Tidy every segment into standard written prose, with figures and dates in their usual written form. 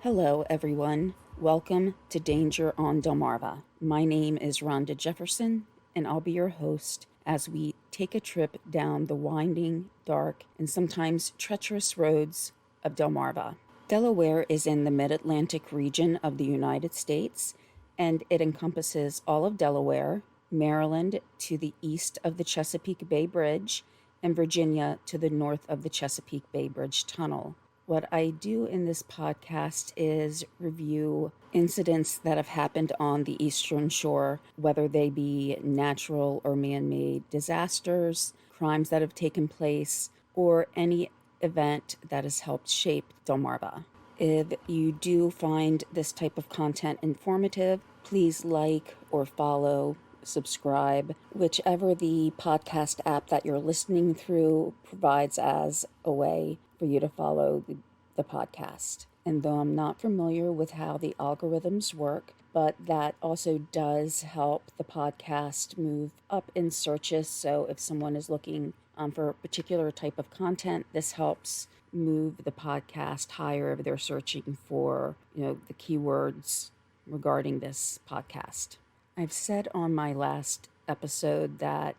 Hello, everyone. Welcome to Danger on Delmarva. My name is Rhonda Jefferson, and I'll be your host as we take a trip down the winding, dark, and sometimes treacherous roads of Delmarva. Delaware is in the mid-Atlantic region of the United States, and it encompasses all of Delaware, Maryland to the east of the Chesapeake Bay Bridge, and Virginia to the north of the Chesapeake Bay Bridge Tunnel. What I do in this podcast is review incidents that have happened on the Eastern Shore, whether they be natural or man-made disasters, crimes that have taken place, or any event that has helped shape Delmarva. If you do find this type of content informative, please like or follow, subscribe, whichever the podcast app that you're listening through provides as a way for you to follow the podcast. And though I'm not familiar with how the algorithms work, but that also does help the podcast move up in searches. So if someone is looking for a particular type of content, this helps move the podcast higher if they're searching for, the keywords regarding this podcast. I've said on my last episode that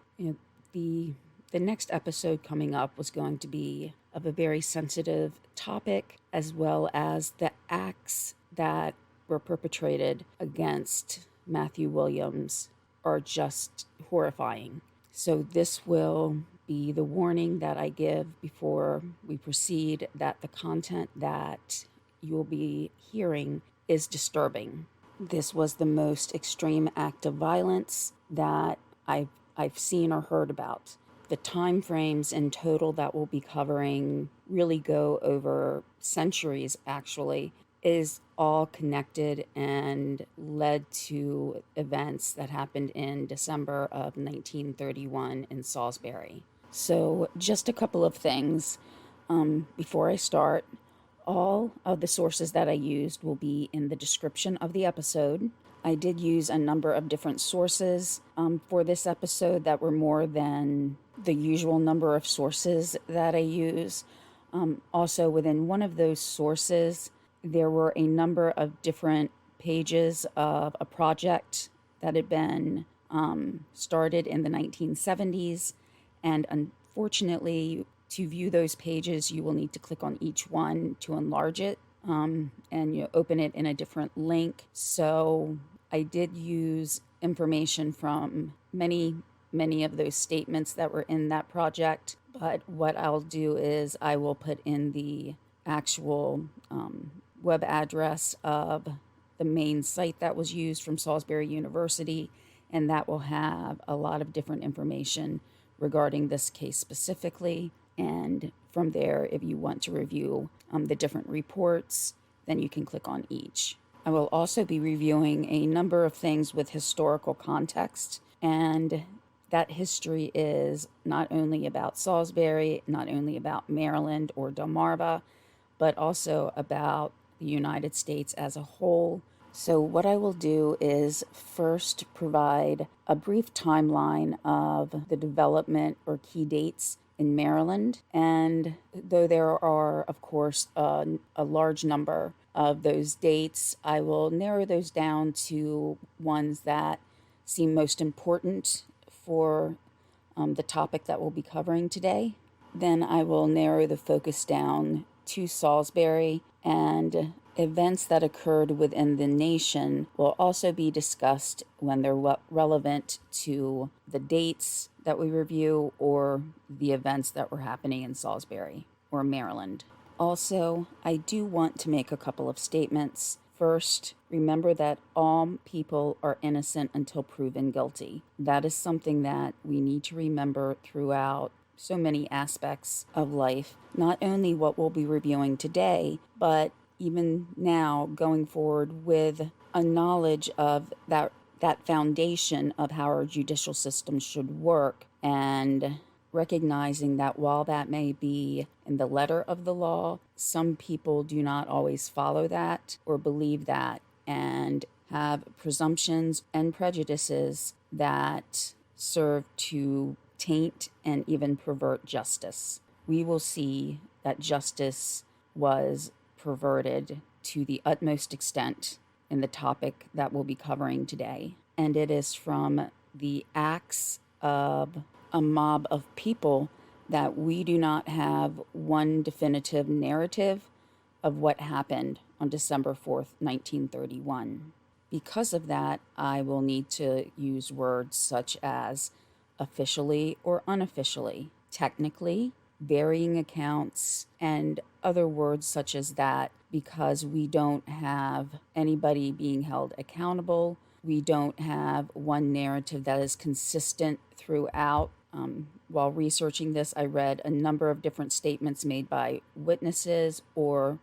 the next episode coming up was going to be of a very sensitive topic, as well as the acts that were perpetrated against Matthew Williams are just horrifying. So this will be the warning that I give before we proceed, that the content that you will be hearing is disturbing. This was the most extreme act of violence that I've seen or heard about. The time frames in total that we'll be covering really go over centuries, actually, is all connected and led to events that happened in December of 1931 in Salisbury. So just a couple of things before I start. All of the sources that I used will be in the description of the episode. I did use a number of different sources for this episode that were more than the usual number of sources that I use. Also, within one of those sources, there were a number of different pages of a project that had been started in the 1970s. And unfortunately, to view those pages, you will need to click on each one to enlarge it and you open it in a different link. So I did use information from many of those statements that were in that project. But what I'll do is I will put in the actual web address of the main site that was used from Salisbury University, and that will have a lot of different information regarding this case specifically. And from there, if you want to review the different reports, then you can click on each. I will also be reviewing a number of things with historical context, and that history is not only about Salisbury, not only about Maryland or Delmarva, but also about the United States as a whole. So what I will do is first provide a brief timeline of the development or key dates in Maryland. And though there are, of course, a large number of those dates, I will narrow those down to ones that seem most important for the topic that we'll be covering today. Then I will narrow the focus down to Salisbury, and events that occurred within the nation will also be discussed when they're relevant to the dates that we review or the events that were happening in Salisbury or Maryland. Also, I do want to make a couple of statements. First, remember that all people are innocent until proven guilty. That is something that we need to remember throughout so many aspects of life. Not only what we'll be reviewing today, but even now going forward with a knowledge of that foundation of how our judicial system should work, and recognizing that while that may be in the letter of the law, some people do not always follow that or believe that and have presumptions and prejudices that serve to taint and even pervert justice. We will see that justice was perverted to the utmost extent in the topic that we'll be covering today. And it is from the acts of a mob of people that we do not have one definitive narrative of what happened on December 4th, 1931. Because of that, I will need to use words such as officially or unofficially, technically, varying accounts, and other words such as that, because we don't have anybody being held accountable. We don't have one narrative that is consistent throughout. While researching this, I read a number of different statements made by witnesses or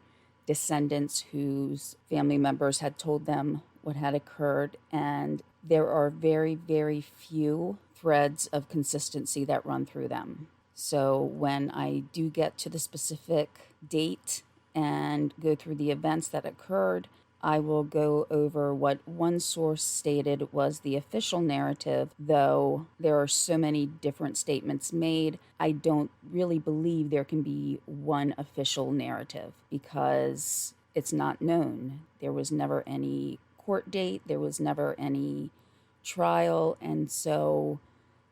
descendants whose family members had told them what had occurred, and there are very, very few threads of consistency that run through them. So when I do get to the specific date and go through the events that occurred, I will go over what one source stated was the official narrative, though there are so many different statements made. I don't really believe there can be one official narrative because it's not known. There was never any court date, there was never any trial, and so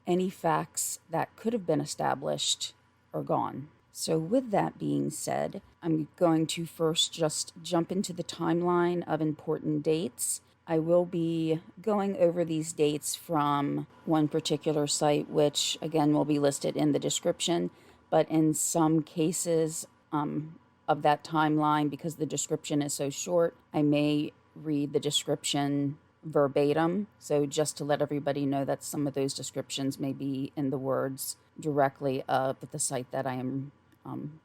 any facts that could have been established are gone. So with that being said, I'm going to first just jump into the timeline of important dates. I will be going over these dates from one particular site, which again will be listed in the description, but in some cases of that timeline, because the description is so short, I may read the description verbatim. So just to let everybody know that some of those descriptions may be in the words directly of the site that I am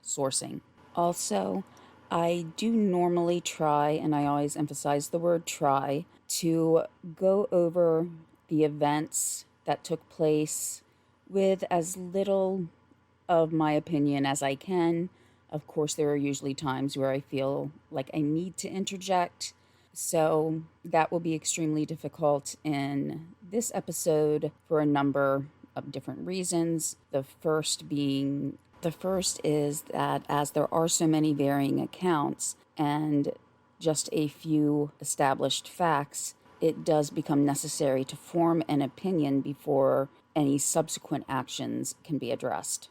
sourcing. Also, I do normally try, and I always emphasize the word try, to go over the events that took place with as little of my opinion as I can. Of course, there are usually times where I feel like I need to interject, so that will be extremely difficult in this episode for a number of different reasons. The first is that as there are so many varying accounts and just a few established facts, it does become necessary to form an opinion before any subsequent actions can be addressed.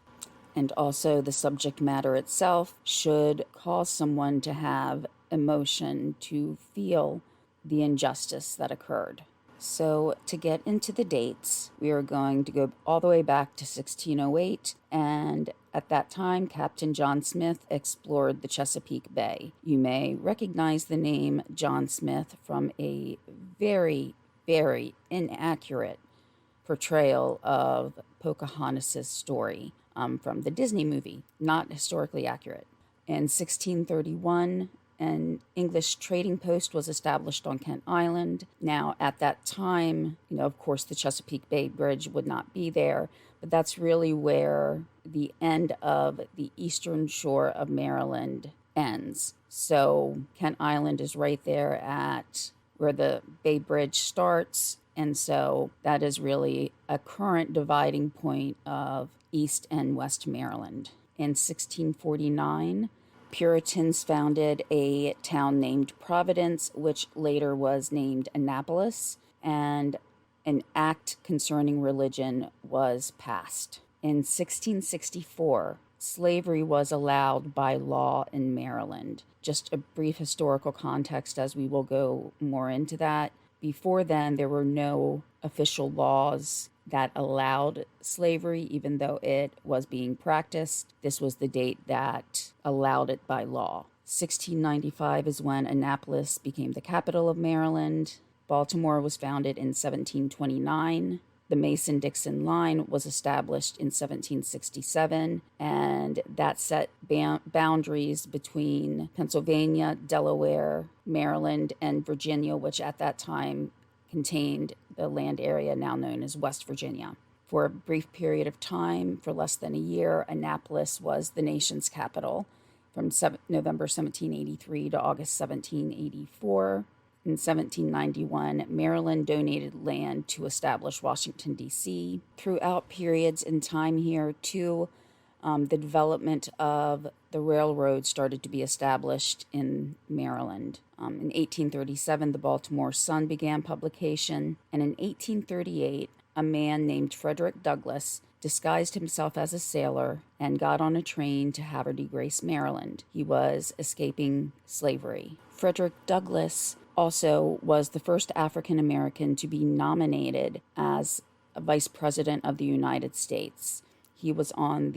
And also the subject matter itself should cause someone to have emotion, to feel the injustice that occurred. So to get into the dates, we are going to go all the way back to 1608, and at that time, Captain John Smith explored the Chesapeake Bay. You may recognize the name John Smith from a very, very inaccurate portrayal of Pocahontas' story from the Disney movie, not historically accurate. In 1631, an English trading post was established on Kent Island. Now, at that time, of course, the Chesapeake Bay Bridge would not be there, but that's really where the end of the Eastern Shore of Maryland ends. So Kent Island is right there at where the Bay Bridge starts, and so that is really a current dividing point of East and West Maryland. In 1649, Puritans founded a town named Providence, which later was named Annapolis, and an act concerning religion was passed. In 1664, slavery was allowed by law in Maryland. Just a brief historical context as we will go more into that. Before then, there were no official laws that allowed slavery, even though it was being practiced. This was the date that allowed it by law. 1695 is when Annapolis became the capital of Maryland. Baltimore was founded in 1729. The Mason-Dixon Line was established in 1767, and that set boundaries between Pennsylvania, Delaware, Maryland, and Virginia, which at that time contained the land area now known as West Virginia. For a brief period of time, for less than a year, Annapolis was the nation's capital from November 1783 to August 1784. In 1791, Maryland donated land to establish Washington, D.C. Throughout periods in time here, too, the development of the railroad started to be established in Maryland. In 1837, the Baltimore Sun began publication, and in 1838, a man named Frederick Douglass disguised himself as a sailor and got on a train to Havre de Grace, Maryland. He was escaping slavery. Frederick Douglass also was the first African American to be nominated as a vice president of the United States. He was on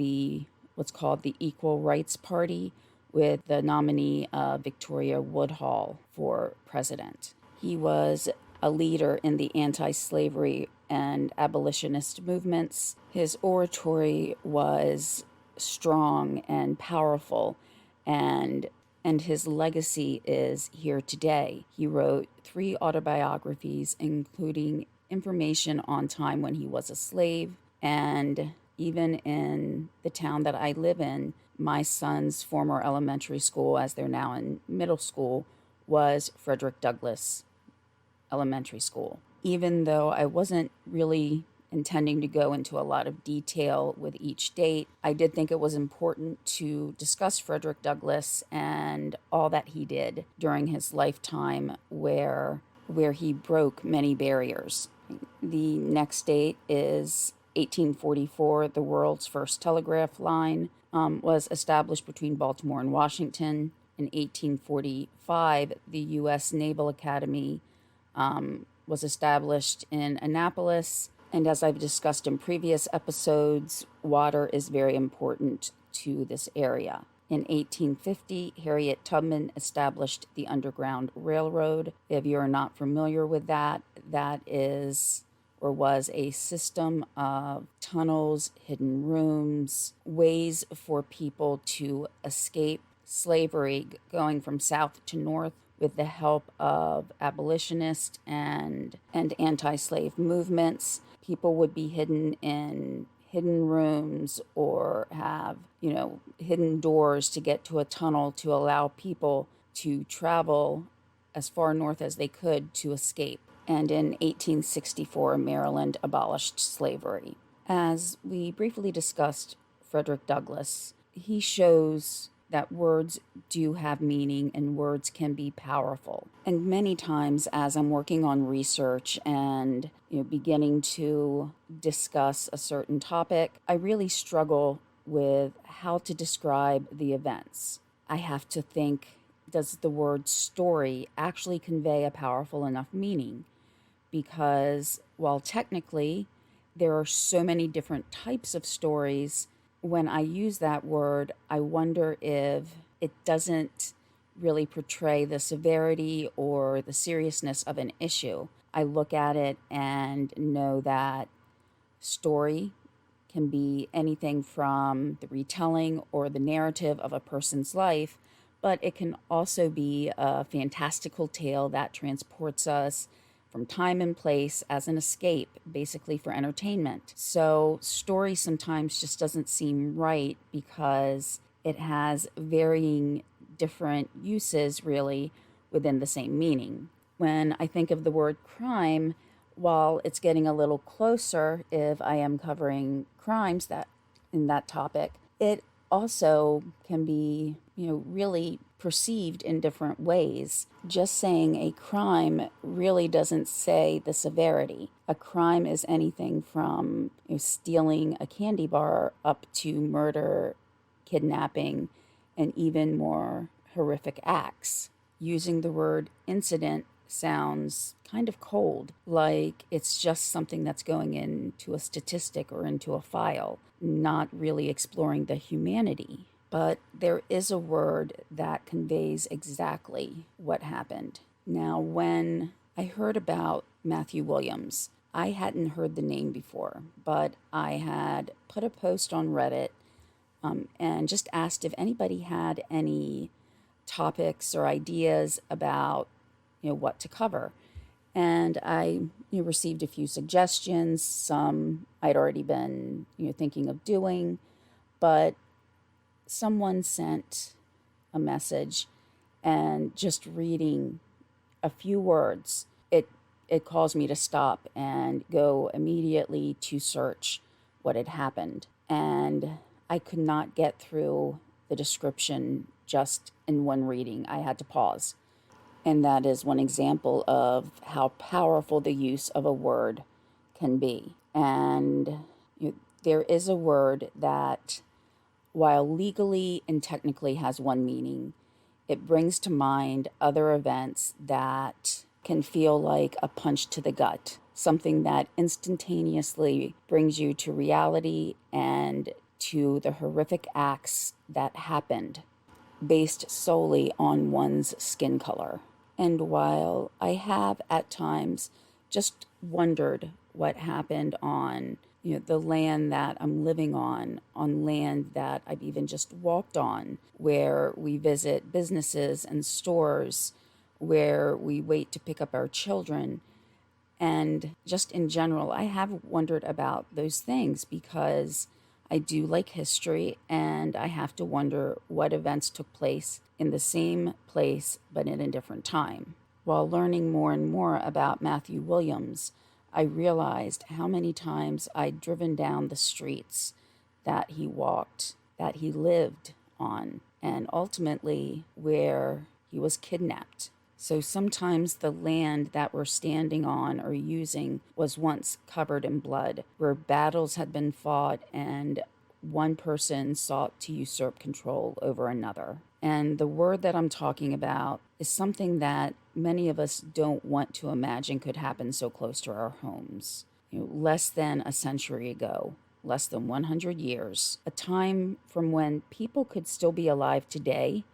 what's called the Equal Rights Party with the nominee Victoria Woodhull for president. He was a leader in the anti-slavery and abolitionist movements. His oratory was strong and powerful, and his legacy is here today. He wrote 3 autobiographies, including information on time when he was a slave, and even in the town that I live in, my son's former elementary school, as they're now in middle school, was Frederick Douglass Elementary School. Even though I wasn't really intending to go into a lot of detail with each date, I did think it was important to discuss Frederick Douglass and all that he did during his lifetime where he broke many barriers. The next date is 1844, the world's first telegraph line was established between Baltimore and Washington. In 1845, the U.S. Naval Academy was established in Annapolis. And as I've discussed in previous episodes, water is very important to this area. In 1850, Harriet Tubman established the Underground Railroad. If you're not familiar with that, that is or was a system of tunnels, hidden rooms, ways for people to escape slavery going from south to north with the help of abolitionists and anti-slave movements. People would be hidden in hidden rooms or have, hidden doors to get to a tunnel to allow people to travel as far north as they could to escape. And in 1864, Maryland abolished slavery. As we briefly discussed Frederick Douglass, he shows that words do have meaning and words can be powerful. And many times as I'm working on research and beginning to discuss a certain topic, I really struggle with how to describe the events. I have to think, does the word story actually convey a powerful enough meaning? Because while technically there are so many different types of stories, when I use that word, I wonder if it doesn't really portray the severity or the seriousness of an issue. I look at it and know that story can be anything from the retelling or the narrative of a person's life, but it can also be a fantastical tale that transports us from time and place as an escape, basically for entertainment. So story sometimes just doesn't seem right because it has varying different uses really within the same meaning. When I think of the word crime, while it's getting a little closer if I am covering crimes that in that topic, it also can be, really perceived in different ways. Just saying a crime really doesn't say the severity. A crime is anything from stealing a candy bar up to murder, kidnapping, and even more horrific acts. Using the word incident sounds kind of cold, like it's just something that's going into a statistic or into a file, not really exploring the humanity. But there is a word that conveys exactly what happened. Now, when I heard about Matthew Williams, I hadn't heard the name before, but I had put a post on Reddit and just asked if anybody had any topics or ideas about what to cover. And I received a few suggestions. Some I'd already been thinking of doing, but someone sent a message, and just reading a few words, it caused me to stop and go immediately to search what had happened. And I could not get through the description just in one reading. I had to pause. And that is one example of how powerful the use of a word can be. And there is a word that, while legally and technically has one meaning, it brings to mind other events that can feel like a punch to the gut, something that instantaneously brings you to reality and to the horrific acts that happened based solely on one's skin color. And while I have at times just wondered what happened on the land that I'm living on land that I've even just walked on, where we visit businesses and stores, where we wait to pick up our children. And just in general, I have wondered about those things because I do like history, and I have to wonder what events took place in the same place but in a different time. While learning more and more about Matthew Williams, I realized how many times I'd driven down the streets that he walked, that he lived on, and ultimately where he was kidnapped. So sometimes the land that we're standing on or using was once covered in blood, where battles had been fought and one person sought to usurp control over another. And the word that I'm talking about is something that many of us don't want to imagine could happen so close to our homes. Less than a century ago, less than 100 years, a time from when people could still be alive today,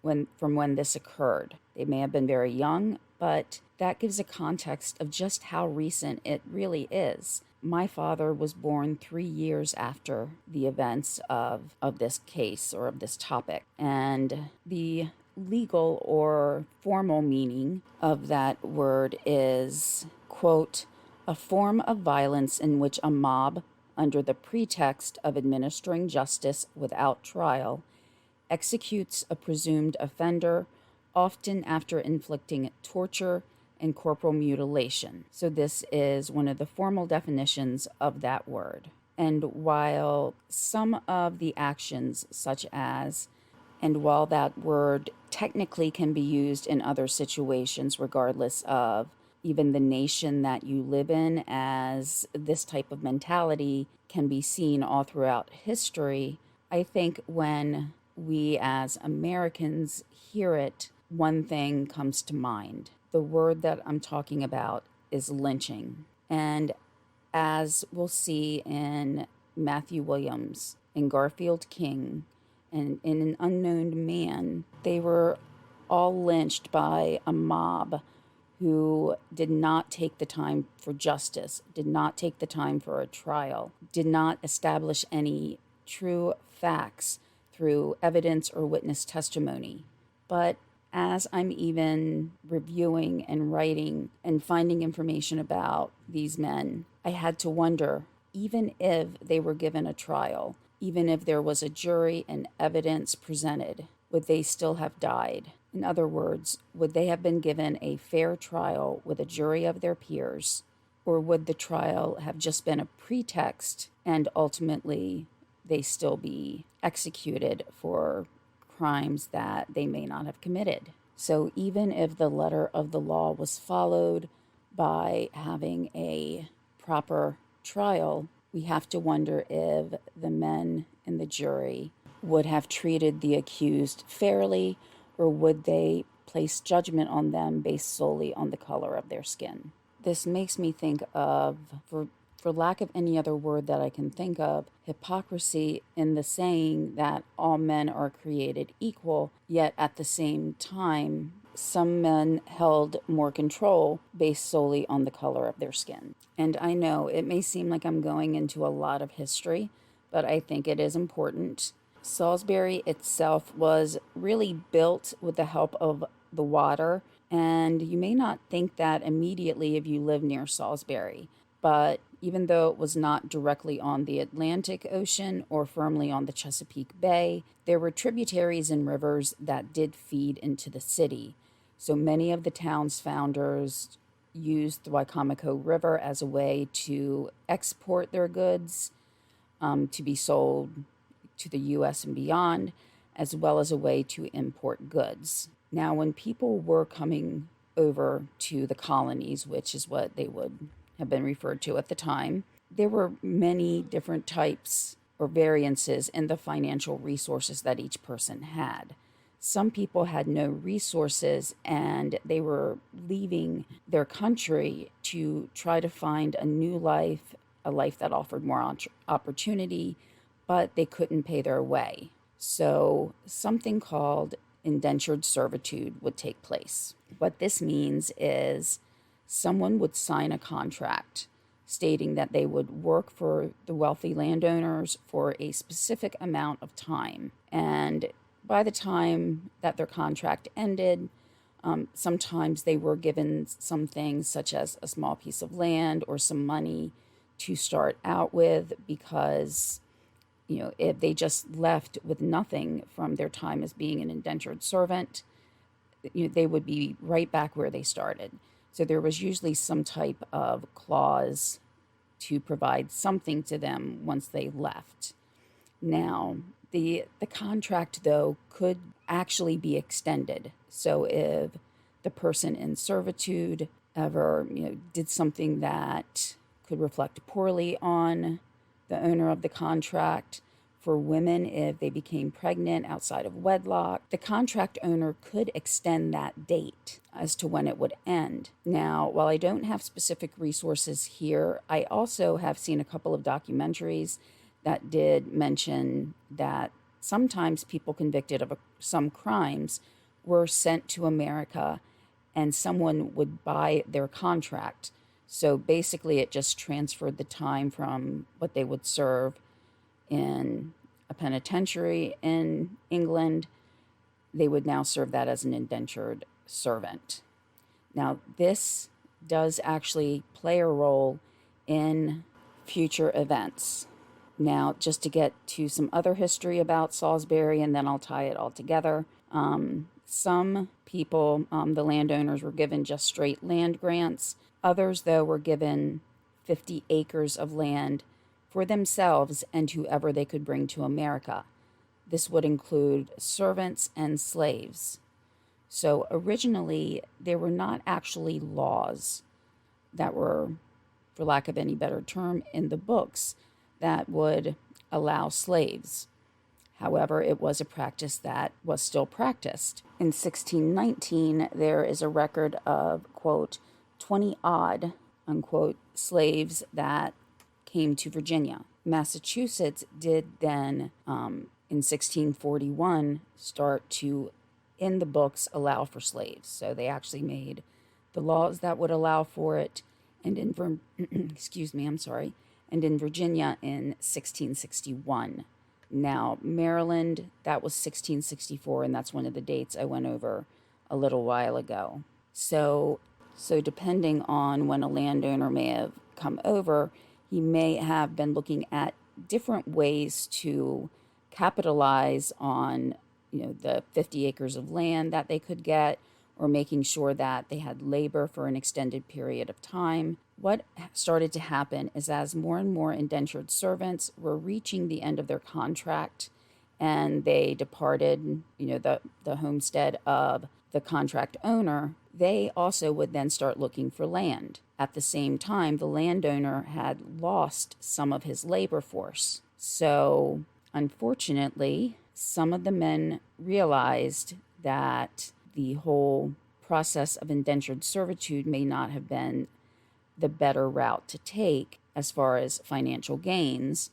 from when this occurred. They may have been very young, but that gives a context of just how recent it really is. My father was born 3 years after the events of this case or of this topic. And the legal or formal meaning of that word is, quote, a form of violence in which a mob, under the pretext of administering justice without trial, executes a presumed offender, often after inflicting torture and corporal mutilation. So this is one of the formal definitions of that word. And while some of the actions and while that word technically can be used in other situations, regardless of even the nation that you live in, as this type of mentality can be seen all throughout history, I think when we as Americans hear it, one thing comes to mind. The word that I'm talking about is lynching. And as we'll see in Matthew Williams, in Garfield King, and in An Unknown Man, they were all lynched by a mob who did not take the time for justice, did not take the time for a trial, did not establish any true facts through evidence or witness testimony. But as I'm even reviewing and writing and finding information about these men, I had to wonder, even if they were given a trial, even if there was a jury and evidence presented, would they still have died? In other words, would they have been given a fair trial with a jury of their peers, or would the trial have just been a pretext and ultimately they still be executed for crimes that they may not have committed? So even if the letter of the law was followed by having a proper trial, we have to wonder if the men in the jury would have treated the accused fairly, or would they place judgment on them based solely on the color of their skin. This makes me think of, for lack of any other word that I can think of, hypocrisy in the saying that all men are created equal, yet at the same time, some men held more control based solely on the color of their skin. And I know it may seem like I'm going into a lot of history, but I think it is important. Salisbury itself was really built with the help of the water, and you may not think that immediately if you live near Salisbury, but even though it was not directly on the Atlantic Ocean or firmly on the Chesapeake Bay, there were tributaries and rivers that did feed into the city. So many of the town's founders used the Wicomico River as a way to export their goods, to be sold to the U.S. and beyond, as well as a way to import goods. Now, when people were coming over to the colonies, which is what they would have been referred to at the time, there were many different types or variances in the financial resources that each person had. Some people had no resources and they were leaving their country to try to find a new life, a life that offered more opportunity, but they couldn't pay their way. So something called indentured servitude would take place. What this means is someone would sign a contract stating that they would work for the wealthy landowners for a specific amount of time. And by the time that their contract ended, sometimes they were given some things such as a small piece of land or some money to start out with, because if they just left with nothing from their time as being an indentured servant, they would be right back where they started. So there was usually some type of clause to provide something to them once they left. Now, the contract, though, could actually be extended. So if the person in servitude ever did something that could reflect poorly on the owner of the contract, for women, if they became pregnant outside of wedlock, the contract owner could extend that date as to when it would end. Now, while I don't have specific resources here, I also have seen a couple of documentaries that did mention that sometimes people convicted of some crimes were sent to America and someone would buy their contract. So basically it just transferred the time from what they would serve in a penitentiary in England. They would now serve that as an indentured servant. Now, this does actually play a role in future events. Now, just to get to some other history about Salisbury, and then I'll tie it all together. Some people, the landowners, were given just straight land grants. Others, though, were given 50 acres of land for themselves and whoever they could bring to America. This would include servants and slaves. So originally, there were not actually laws that were, for lack of any better term, in the books that would allow slaves. However, it was a practice that was still practiced. In 1619, there is a record of, quote, 20-odd, unquote, slaves that came to Virginia. Massachusetts did then, in 1641, start to, in the books, allow for slaves. So they actually made the laws that would allow for it. And in and in Virginia in 1661. Now, Maryland, that was 1664, and that's one of the dates I went over a little while ago. So depending on when a landowner may have come over, he may have been looking at different ways to capitalize on, the 50 acres of land that they could get, or making sure that they had labor for an extended period of time. What started to happen is as more and more indentured servants were reaching the end of their contract and they departed, the homestead of the contract owner, they also would then start looking for land. At the same time, the landowner had lost some of his labor force. So, unfortunately, some of the men realized that the whole process of indentured servitude may not have been the better route to take as far as financial gains.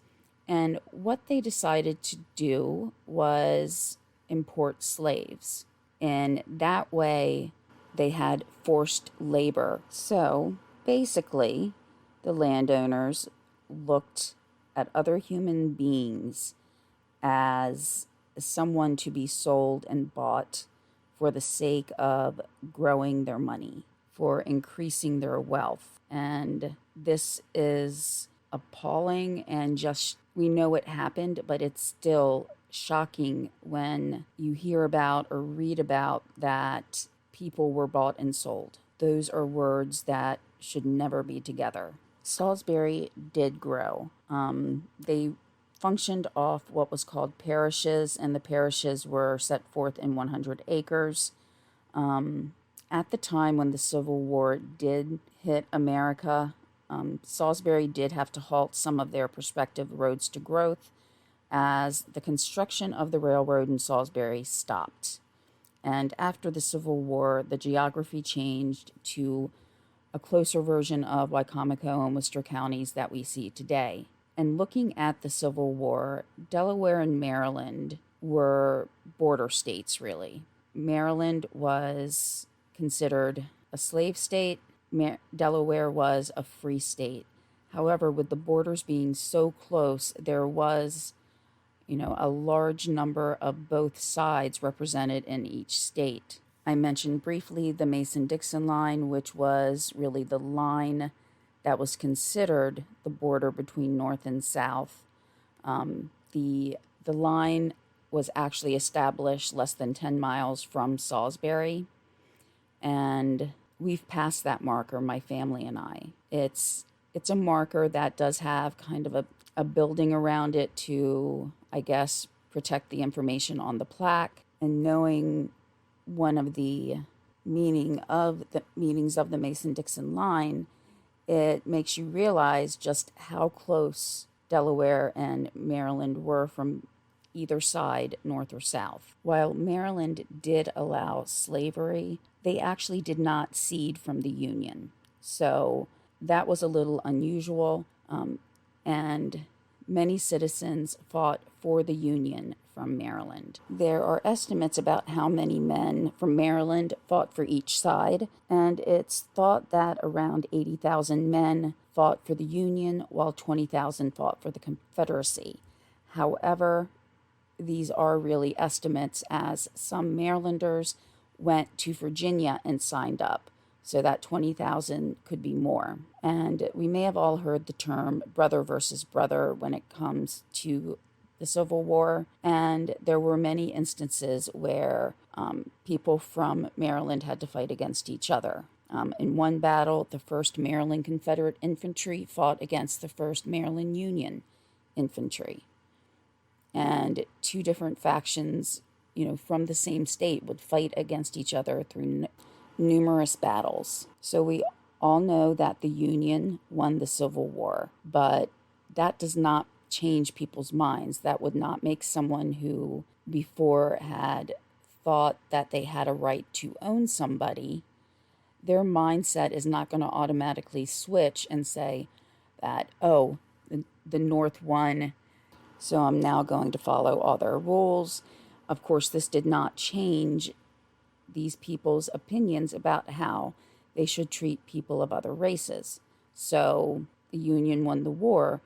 And what they decided to do was import slaves. And that way, they had forced labor. So basically, the landowners looked at other human beings as someone to be sold and bought for the sake of growing their money, for increasing their wealth. And this is appalling, and just, we know it happened, but it's still shocking when you hear about or read about that people were bought and sold. Those are words that should never be together. Salisbury did grow. They functioned off what was called parishes, and the parishes were set forth in 100 acres. At the time when the Civil War did hit America, Salisbury did have to halt some of their prospective roads to growth as the construction of the railroad in Salisbury stopped. And after the Civil War, the geography changed to a closer version of Wicomico and Worcester counties that we see today. And looking at the Civil War, Delaware and Maryland were border states, really. Maryland was considered a slave state. Delaware was a free state. However, with the borders being so close, there was, a large number of both sides represented in each state. I mentioned briefly the Mason-Dixon Line, which was really the line that was considered the border between North and South. The line was actually established less than 10 miles from Salisbury, and we've passed that marker, my family and I. It's a marker that does have kind of a building around it to, I guess, protect the information on the plaque. And knowing one of the meanings of the Mason-Dixon Line, it makes you realize just how close Delaware and Maryland were from either side, north or south. While Maryland did allow slavery, they actually did not cede from the Union. So that was a little unusual, and many citizens fought for the Union from Maryland. There are estimates about how many men from Maryland fought for each side, and it's thought that around 80,000 men fought for the Union, while 20,000 fought for the Confederacy. However, these are really estimates, as some Marylanders went to Virginia and signed up, so that 20,000 could be more. And we may have all heard the term brother versus brother when it comes to the Civil War, and there were many instances where people from Maryland had to fight against each other. In one battle, the 1st Maryland Confederate Infantry fought against the 1st Maryland Union Infantry. And two different factions, from the same state would fight against each other through numerous battles. So we all know that the Union won the Civil War, but that does not change people's minds. That would not make someone who before had thought that they had a right to own somebody, their mindset is not going to automatically switch and say that, oh, the North won, so I'm now going to follow all their rules. Of course, this did not change these people's opinions about how they should treat people of other races. So the Union won the war,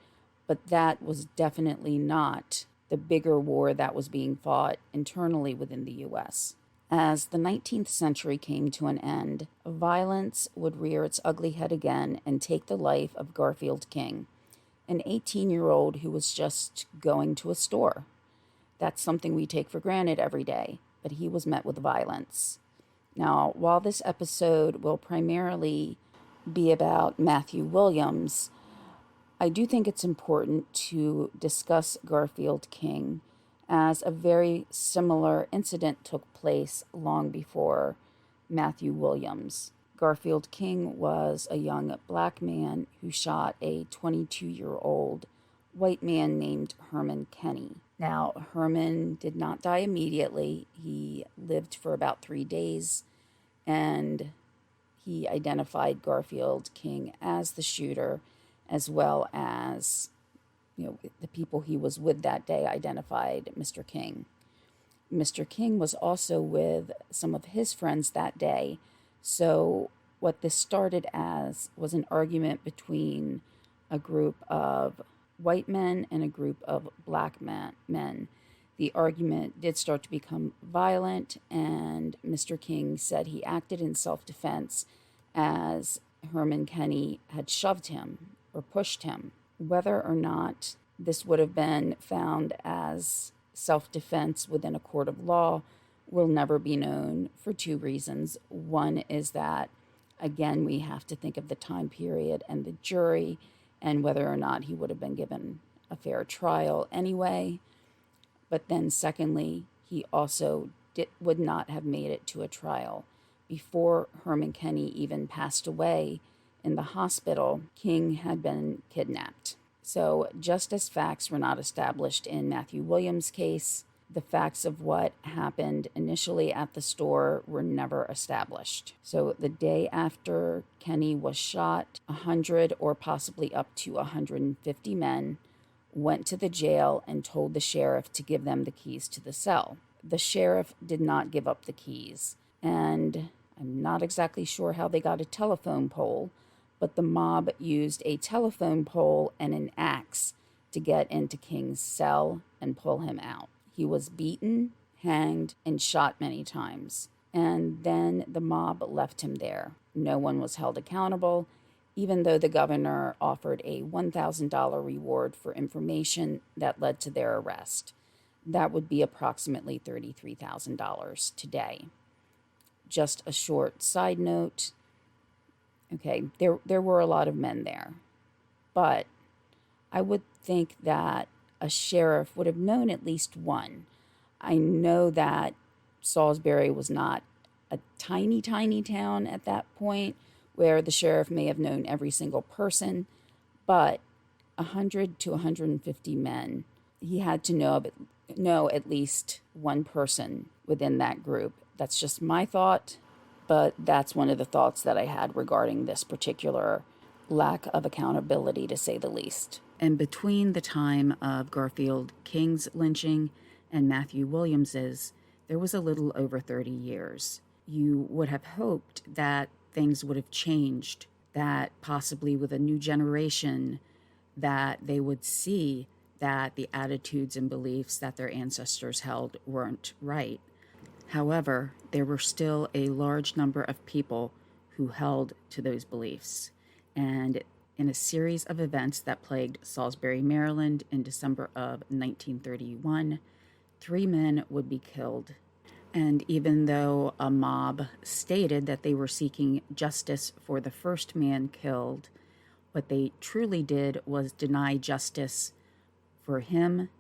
but that was definitely not the bigger war that was being fought internally within the U.S. As the 19th century came to an end, violence would rear its ugly head again and take the life of Garfield King, an 18-year-old who was just going to a store. That's something we take for granted every day, but he was met with violence. Now, while this episode will primarily be about Matthew Williams, I do think it's important to discuss Garfield King, as a very similar incident took place long before Matthew Williams. Garfield King was a young black man who shot a 22-year-old white man named Herman Kenney. Now, Herman did not die immediately. He lived for about 3 days, and he identified Garfield King as the shooter, as well as, the people he was with that day identified Mr. King. Mr. King was also with some of his friends that day, so what this started as was an argument between a group of white men and a group of black men. The argument did start to become violent, and Mr. King said he acted in self-defense as Herman Kenney had shoved him or pushed him. Whether or not this would have been found as self-defense within a court of law will never be known for two reasons. One is that, again, we have to think of the time period and the jury and whether or not he would have been given a fair trial anyway. But then secondly, he also would not have made it to a trial. Before Herman Kenny even passed away in the hospital, King had been kidnapped. So just as facts were not established in Matthew Williams' case, the facts of what happened initially at the store were never established. So the day after Kenny was shot, 100 or possibly up to 150 men went to the jail and told the sheriff to give them the keys to the cell. The sheriff did not give up the keys, and I'm not exactly sure how they got a telephone pole, but the mob used a telephone pole and an axe to get into King's cell and pull him out. He was beaten, hanged, and shot many times, and then the mob left him there. No one was held accountable, even though the governor offered a $1,000 reward for information that led to their arrest. That would be approximately $33,000 today. Just a short side note. Okay, there were a lot of men there, but I would think that a sheriff would have known at least one. I know that Salisbury was not a tiny, tiny town at that point where the sheriff may have known every single person, but 100 to 150 men, he had to know at least one person within that group. That's just my thought, but that's one of the thoughts that I had regarding this particular lack of accountability, to say the least. And between the time of Garfield King's lynching and Matthew Williams's, there was a little over 30 years. You would have hoped that things would have changed, that possibly with a new generation, that they would see that the attitudes and beliefs that their ancestors held weren't right. However, there were still a large number of people who held to those beliefs. And in a series of events that plagued Salisbury, Maryland in December of 1931, 3 men would be killed. And even though a mob stated that they were seeking justice for the first man killed, what they truly did was deny justice for him,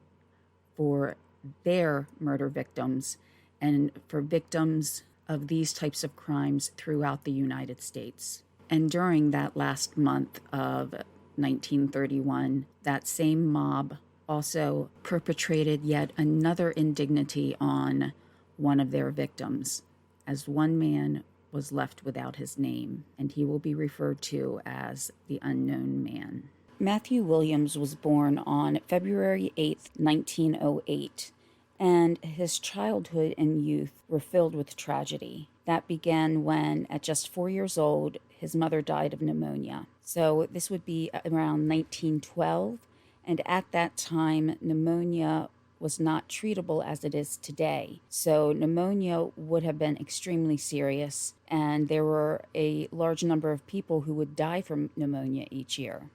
for their murder victims, and for victims of these types of crimes throughout the United States. And during that last month of 1931, that same mob also perpetrated yet another indignity on one of their victims, as one man was left without his name, and he will be referred to as the Unknown Man. Matthew Williams was born on February 8th, 1908, and his childhood and youth were filled with tragedy. That began when, at just 4 years old, his mother died of pneumonia. So this would be around 1912, and at that time, pneumonia was not treatable as it is today. So pneumonia would have been extremely serious, and there were a large number of people who would die from pneumonia each year.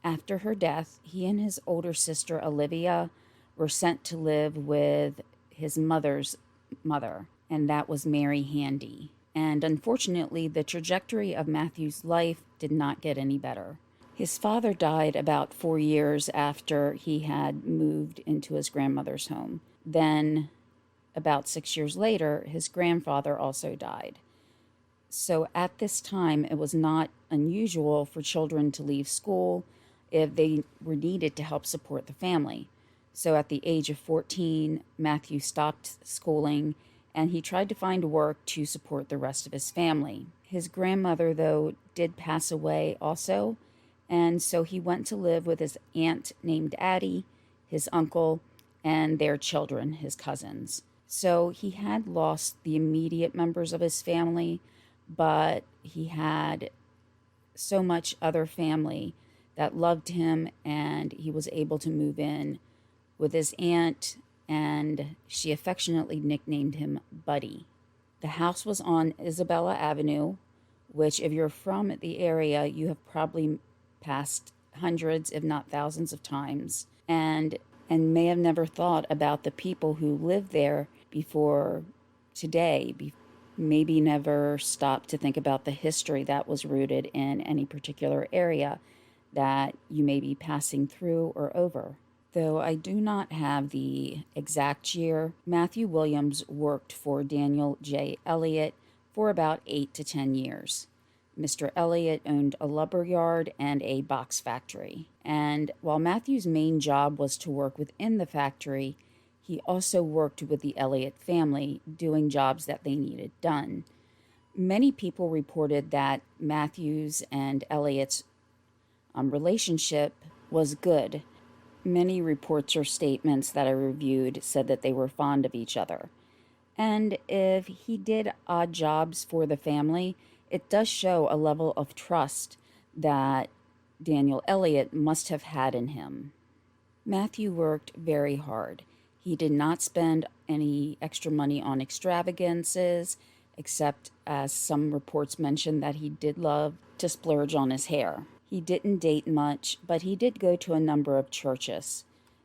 After her death, he and his older sister, Olivia, were sent to live with his mother's mother, and that was Mary Handy. And unfortunately, the trajectory of Matthew's life did not get any better. His father died about 4 years after he had moved into his grandmother's home. Then, about 6 years later, his grandfather also died. So at this time, it was not unusual for children to leave school if they were needed to help support the family. So at the age of 14, Matthew stopped schooling and he tried to find work to support the rest of his family. His grandmother, though, did pass away also, and so he went to live with his aunt named Addie, his uncle, and their children, his cousins. So he had lost the immediate members of his family, but he had so much other family that loved him, and he was able to move in with his aunt, and she affectionately nicknamed him Buddy. The house was on Isabella Avenue, which if you're from the area, you have probably passed hundreds, if not thousands of times, and may have never thought about the people who lived there before today, maybe never stopped to think about the history that was rooted in any particular area. that you may be passing through or over. Though I do not have the exact year, Matthew Williams worked for Daniel J. Elliott for about 8 to 10 years. Mr. Elliott owned a lumber yard and a box factory. And while Matthew's main job was to work within the factory, he also worked with the Elliott family, doing jobs that they needed done. Many people reported that Matthew's and Elliott's relationship was good. Many reports or statements that I reviewed said that they were fond of each other. And if he did odd jobs for the family, it does show a level of trust that Daniel Elliott must have had in him. Matthew worked very hard. He did not spend any extra money on extravagances, except as some reports mentioned that he did love to splurge on his hair. He didn't date much, but he did go to a number of churches,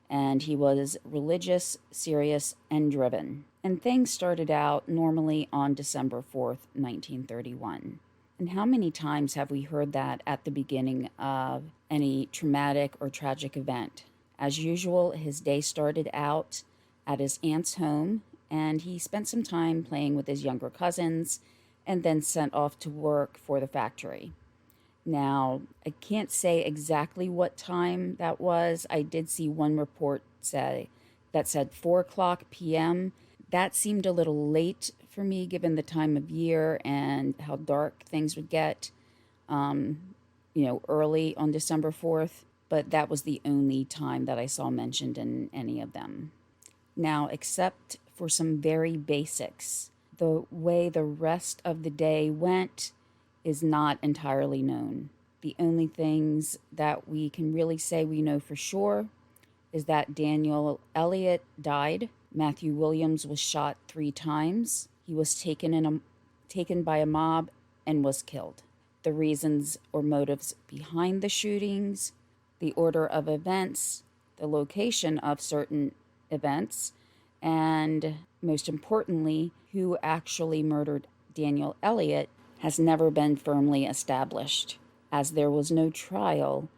and he was religious, serious, and driven. And things started out normally on December 4th, 1931. And how many times have we heard that at the beginning of any traumatic or tragic event? As usual, his day started out at his aunt's home, and he spent some time playing with his younger cousins and then sent off to work for the factory. Now, I can't say exactly what time that was. I did see one report that said 4 o'clock p.m. That seemed a little late for me given the time of year and how dark things would get, early on December 4th. But that was the only time that I saw mentioned in any of them. Now, except for some very basics, the way the rest of the day went is not entirely known. The only things that we can really say we know for sure is that Daniel Elliott died. Matthew Williams was shot 3 times. He was taken by a mob and was killed. The reasons or motives behind the shootings, the order of events, the location of certain events, and most importantly, who actually murdered Daniel Elliott has never been firmly established. As there was no trial,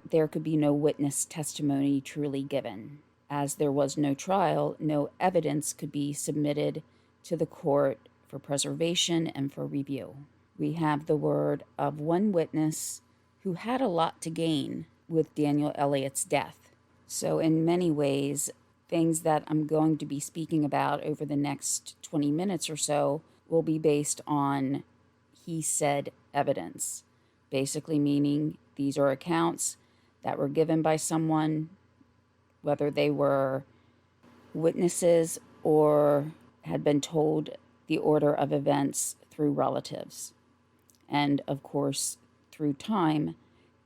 there could be no witness testimony truly given. As there was no trial, no evidence could be submitted to the court for preservation and for review. We have the word of one witness who had a lot to gain with Daniel Elliott's death. So in many ways, things that I'm going to be speaking about over the next 20 minutes or so will be based on he said evidence, basically meaning these are accounts that were given by someone, whether they were witnesses or had been told the order of events through relatives. And of course, through time,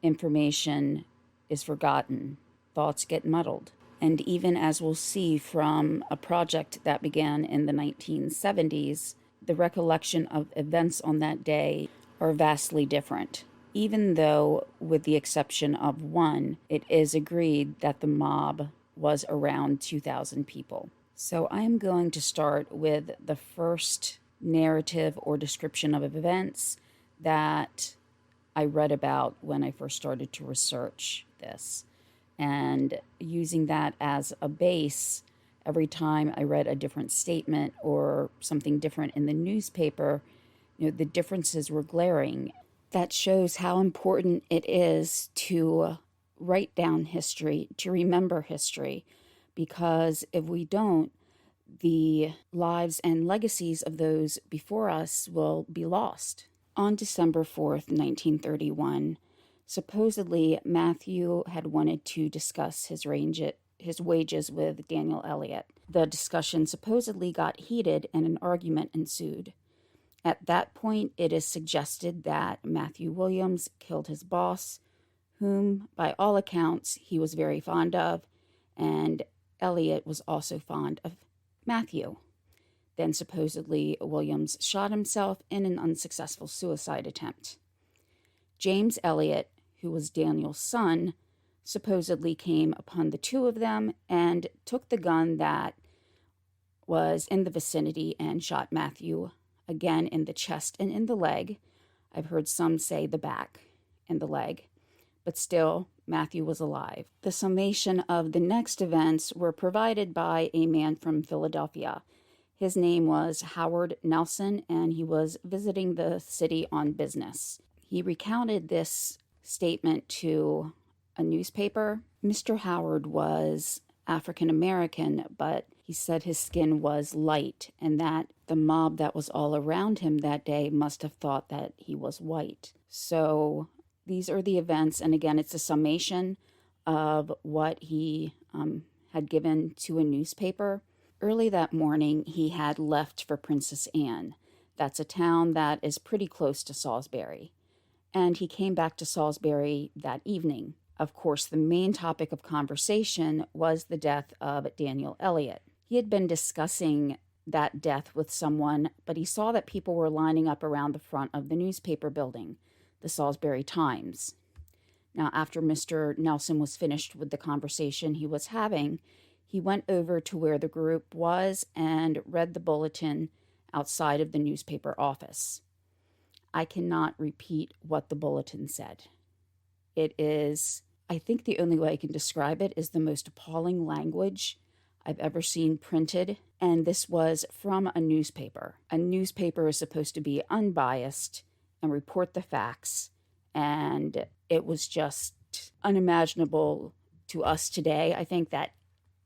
information is forgotten, thoughts get muddled. And even as we'll see from a project that began in the 1970s, the recollection of events on that day are vastly different. Even though, with the exception of one, it is agreed that the mob was around 2,000 people. So I am going to start with the first narrative or description of events that I read about when I first started to research this. And using that as a base, every time I read a different statement or something different in the newspaper, the differences were glaring. That shows how important it is to write down history, to remember history, because if we don't, the lives and legacies of those before us will be lost. On December 4th, 1931, supposedly Matthew had wanted to discuss his wages with Daniel Elliott. The discussion supposedly got heated and an argument ensued. At that point, it is suggested that Matthew Williams killed his boss, whom, by all accounts, he was very fond of, and Elliott was also fond of Matthew. Then supposedly Williams shot himself in an unsuccessful suicide attempt. James Elliott, who was Daniel's son, supposedly came upon the two of them and took the gun that was in the vicinity and shot Matthew again in the chest and in the leg. I've heard some say the back and the leg, but still, Matthew was alive. The summation of the next events were provided by a man from Philadelphia. His name was Howard Nelson, and he was visiting the city on business. He recounted this statement to a newspaper. Mr. Howard was African American, but he said his skin was light and that the mob that was all around him that day must have thought that he was white. So these are the events, and again, it's a summation of what he had given to a newspaper. Early that morning, he had left for Princess Anne. That's a town that is pretty close to Salisbury. And he came back to Salisbury that evening. Of course, the main topic of conversation was the death of Daniel Elliott. He had been discussing that death with someone, but he saw that people were lining up around the front of the newspaper building, the Salisbury Times. Now, after Mr. Nelson was finished with the conversation he was having, he went over to where the group was and read the bulletin outside of the newspaper office. I cannot repeat what the bulletin said. It is, I think the only way I can describe it is the most appalling language I've ever seen printed, and this was from a newspaper. A newspaper is supposed to be unbiased and report the facts, and it was just unimaginable to us today. I think that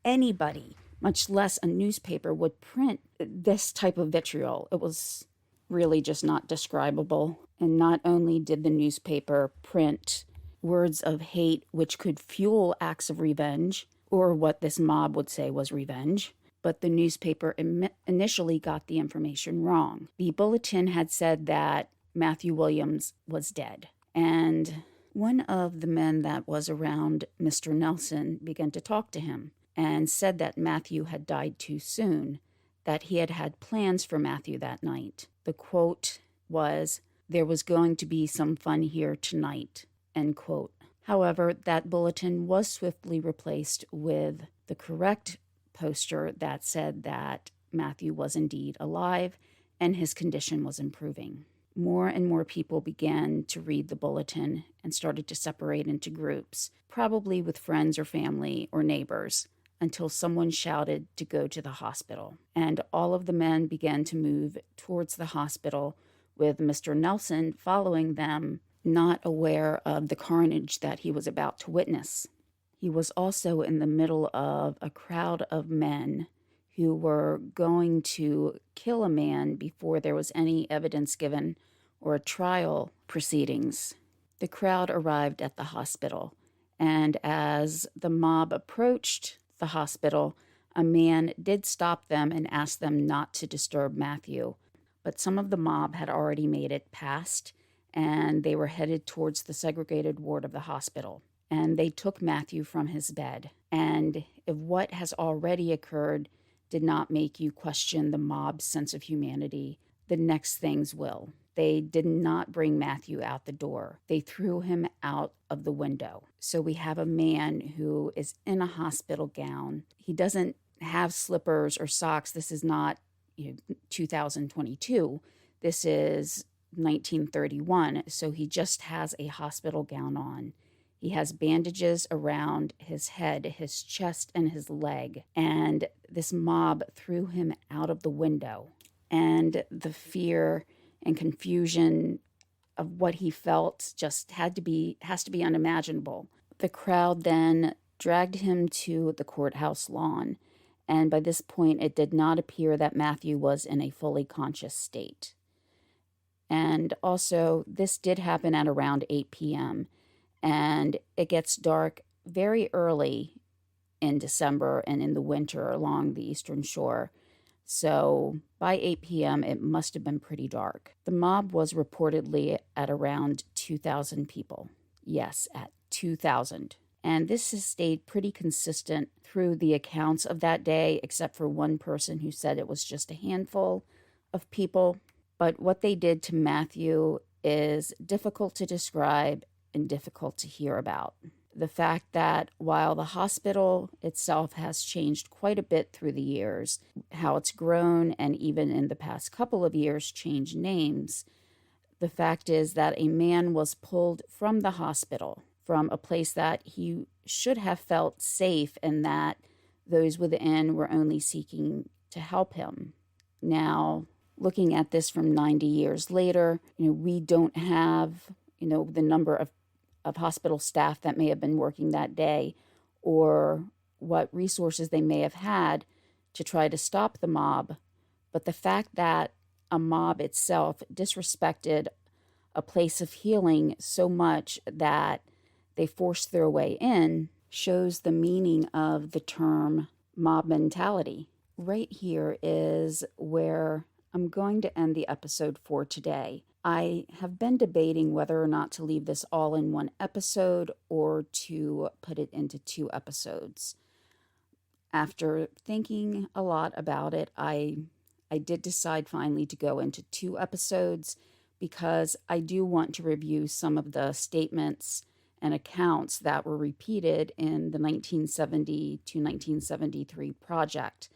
anybody, much less a newspaper, would print this type of vitriol. It was really just not describable. And not only did the newspaper print words of hate which could fuel acts of revenge, or what this mob would say was revenge, but the newspaper initially got the information wrong. The bulletin had said that Matthew Williams was dead. And one of the men that was around Mr. Nelson began to talk to him and said that Matthew had died too soon, that he had had plans for Matthew that night. The quote was, "There was going to be some fun here tonight," end quote. However, that bulletin was swiftly replaced with the correct poster that said that Matthew was indeed alive and his condition was improving. More and more people began to read the bulletin and started to separate into groups, probably with friends or family or neighbors, until someone shouted to go to the hospital. And all of the men began to move towards the hospital, with Mr. Nelson following them, not aware of the carnage that he was about to witness. He was also in the middle of a crowd of men who were going to kill a man before there was any evidence given or trial proceedings. The crowd arrived at the hospital, and as the mob approached the hospital, a man did stop them and ask them not to disturb Matthew. But some of the mob had already made it past, and they were headed towards the segregated ward of the hospital. And they took Matthew from his bed. And if what has already occurred did not make you question the mob's sense of humanity, the next things will. They did not bring Matthew out the door. They threw him out of the window. So we have a man who is in a hospital gown. He doesn't have slippers or socks. This is not 2022. This is 1931. So he just has a hospital gown on. He has bandages around his head, his chest, and his leg. And this mob threw him out of the window. And the fear and confusion of what he felt just has to be unimaginable. The crowd then dragged him to the courthouse lawn. And by this point, it did not appear that Matthew was in a fully conscious state. And also, this did happen at around 8 p.m., and it gets dark very early in December and in the winter along the Eastern Shore. So by 8 p.m., it must have been pretty dark. The mob was reportedly at around 2,000 people. Yes, at 2,000. And this has stayed pretty consistent through the accounts of that day, except for one person who said it was just a handful of people. But what they did to Matthew is difficult to describe and difficult to hear about. The fact that while the hospital itself has changed quite a bit through the years, how it's grown and even in the past couple of years changed names, the fact is that a man was pulled from the hospital from a place that he should have felt safe and that those within were only seeking to help him. Now, looking at this from 90 years later, we don't have, the number of hospital staff that may have been working that day or what resources they may have had to try to stop the mob. But the fact that a mob itself disrespected a place of healing so much that they forced their way in shows the meaning of the term mob mentality. Right here is where I'm going to end the episode for today. I have been debating whether or not to leave this all in one episode or to put it into 2 episodes. After thinking a lot about it, I did decide finally to go into 2 episodes because I do want to review some of the statements and accounts that were repeated in the 1970 to 1973 project.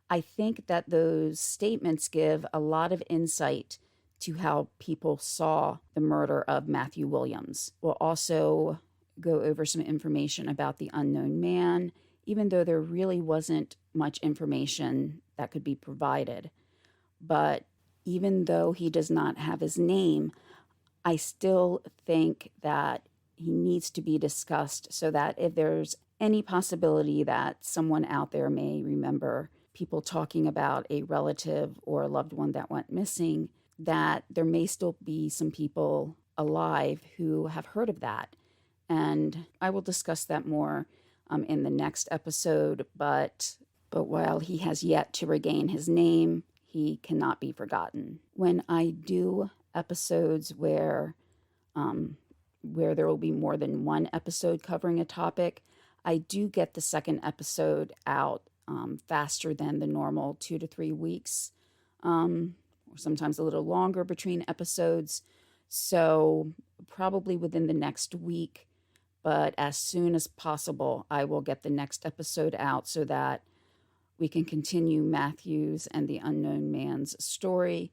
I think that those statements give a lot of insight to how people saw the murder of Matthew Williams. We'll also go over some information about the unknown man, even though there really wasn't much information that could be provided. But even though he does not have his name, I still think that he needs to be discussed so that if there's any possibility that someone out there may remember people talking about a relative or a loved one that went missing, that there may still be some people alive who have heard of that. And I will discuss that more in the next episode, but while he has yet to regain his name, he cannot be forgotten. When I do episodes where there will be more than one episode covering a topic, I do get the second episode out faster than the normal 2 to 3 weeks, or sometimes a little longer between episodes. So probably within the next week, but as soon as possible, I will get the next episode out so that we can continue Matthew's and the unknown man's story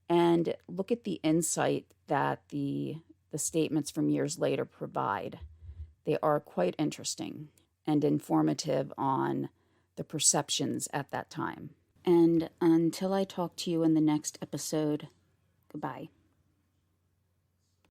and look at the insight that the statements from years later provide. They are quite interesting and informative on the perceptions at that time. And until I talk to you in the next episode, goodbye.